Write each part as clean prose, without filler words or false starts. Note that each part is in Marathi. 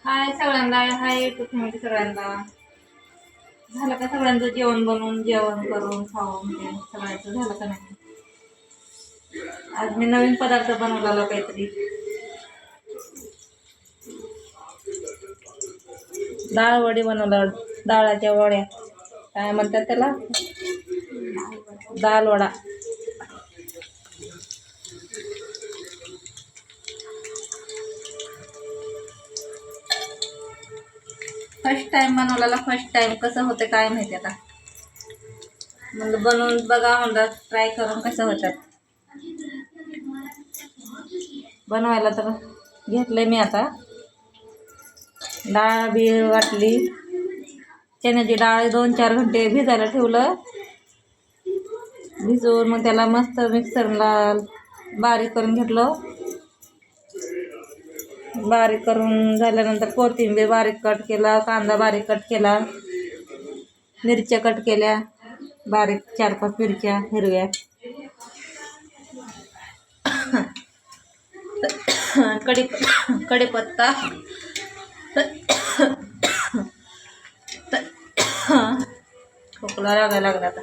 हाय सगळ्यांना, हाय युट्यूब फॅमिली सगळ्यांना. झालं का सगळ्यांचं जेवण बनवून, जेवण करून खाऊन ते सगळ्यांचं झालं का नाही? आज मी नवीन पदार्थ बनवलेला काहीतरी. डाळ वडी बनवलं, डाळाच्या वड्या काय म्हणतात त्याला, डाळ वडा. फर्स्ट टाइम बनवलेला, फर्स्ट टाइम कसं होतं काय माहिती आता. म्हणलं बनवून बघा, म्हणलं ट्राय करून कसं होतात. बनवायला तर घेतलंय मी आता. डाळ बी वाटली, चण्याची डाळ 2-4 घंटे भिजायला ठेवलं. भिजवून मग त्याला मस्त मिक्सरला बारीक करून घेतलं. बारीक करून झाल्यानंतर कोथिंबीर बारीक कट केला, कांदा बारीक कट केला, मिरच्या कट केल्या बारीक, 4-5 मिरच्या हिरव्या, कढीपत्ता, खोकला लागायला लागला आता.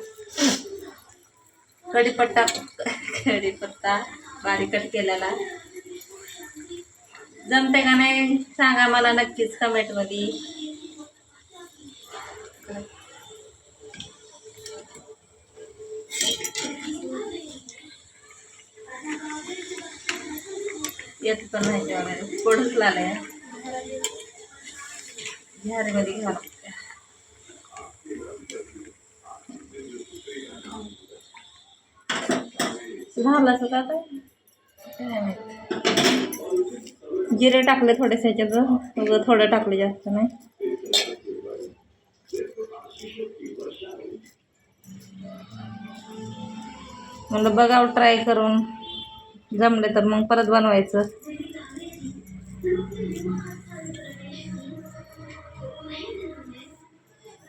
कढीपत्ता बारीक कट केलेला. जमते का नाही सांगा मला नक्कीच कमेंटमध्ये. येत पण नाही जेवणाला, पडूच लागलाय. झारीमध्ये घ्यावं लागतं. झालं असं का आता, जिरे टाकले थोडेसे ह्याच्यात, थोडं टाकले, जास्त नाही. म्हणलं बघावं ट्राय करून, जमले तर मग परत बनवायचं.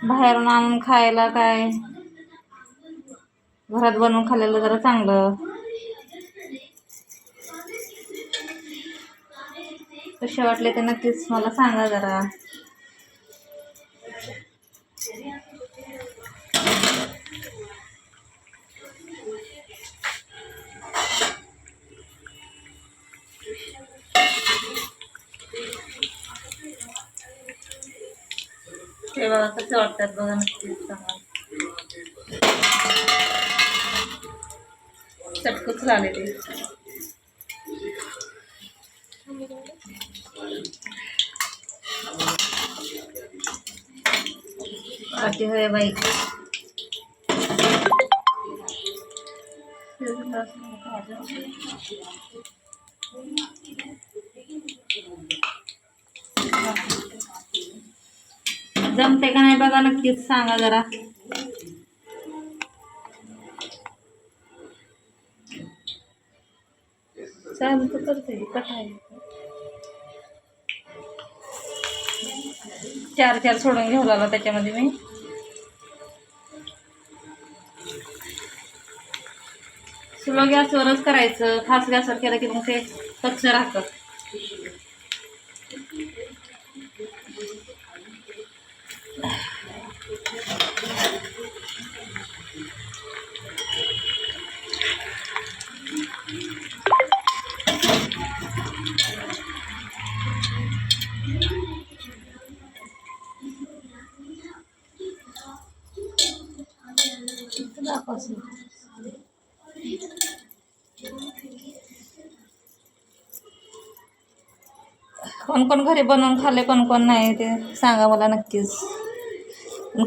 बाहेरून आणून खायला काय, घरात बनवून खाल्लेलं जरा चांगलं. कसे वाटले ते नक्कीच मला सांगा जरा. हे बघा कसे वाटतात बघा, नक्कीच सांगा. चटकूच झाले ते. बाकी होय बाई. जमते का नाही बघा, नक्कीच सांगा जरा. चालू तर करते कटाय 4 सोडून घेऊ लागला त्याच्यामध्ये मी. स्लो गॅसवरच करायचं, फास्ट गॅसवर केलं की मग ते कच्चं राहतं. कोण कोण घरी बनवून खाल्ले, कोण कोण नाही ते सांगा मला नक्कीच.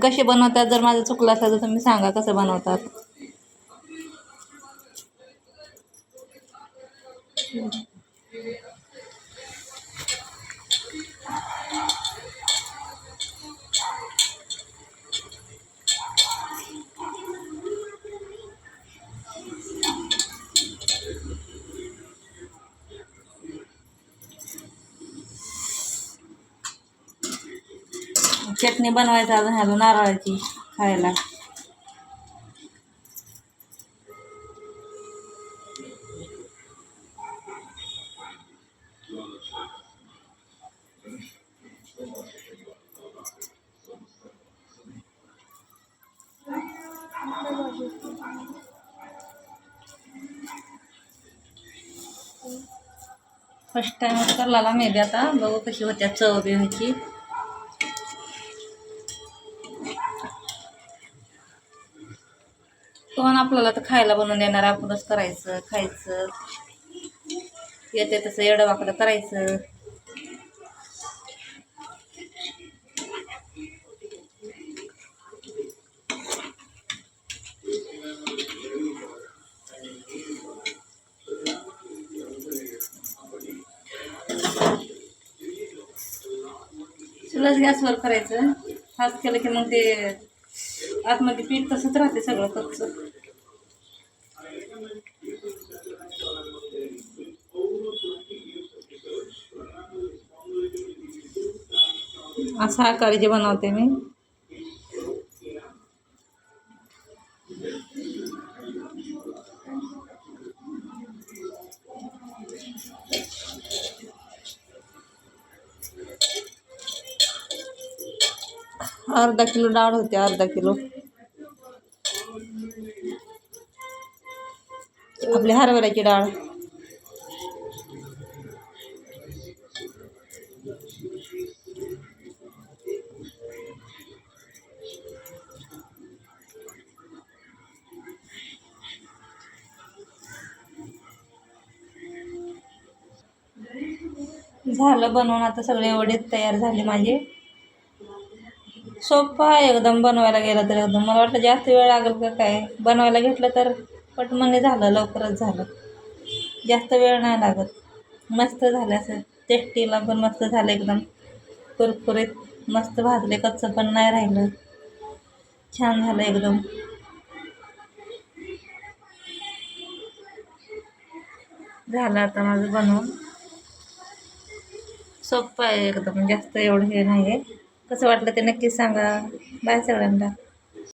कसे बनवतात, जर माझं चुकलं असेल तर तुम्ही सांगा कसं बनवतात. चटणी बनवायचं अजून ह्याला नारळाची खायला. फर्स्ट टाइम करला मे बी, आता बघू कशी होत्या चव बी ह्याची. कोण आपल्याला तर खायला बनवून देणार, आपणच करायचं खायचं. येते तसं एवढं वाकडं करायचं. चुलाच गॅसवर करायचं. फास्ट केलं की मग ते आतमध्ये पीठ तसंच राहते सगळं कच्चं. असा आकार जे बनवते मी. अर्धा किलो डाळ होते, अर्धा किलो आपली हरभऱ्याची डाळ. झालं बनवून, आता सगळे वडे तयार झाले माझे. सोपं आहे एकदम बनवायला गेलं तर. एकदम मला वाटलं जास्त वेळ लागेल का काय, बनवायला घेतलं तर पटमने झालं, लवकरच झालं. जास्त वेळ नाही लागत. मस्त झालं, असं टेस्टीला पण मस्त झालं, एकदम कुरकुरीत मस्त भाजले, कच्चं पण नाही राहिलं, छान झालं एकदम. झालं आता माझं बनवून. सोपं आहे एकदम, जास्त एवढं हे नाही आहे. कसं वाटलं ते नक्कीच सांगा. बाय सगळ्यांना.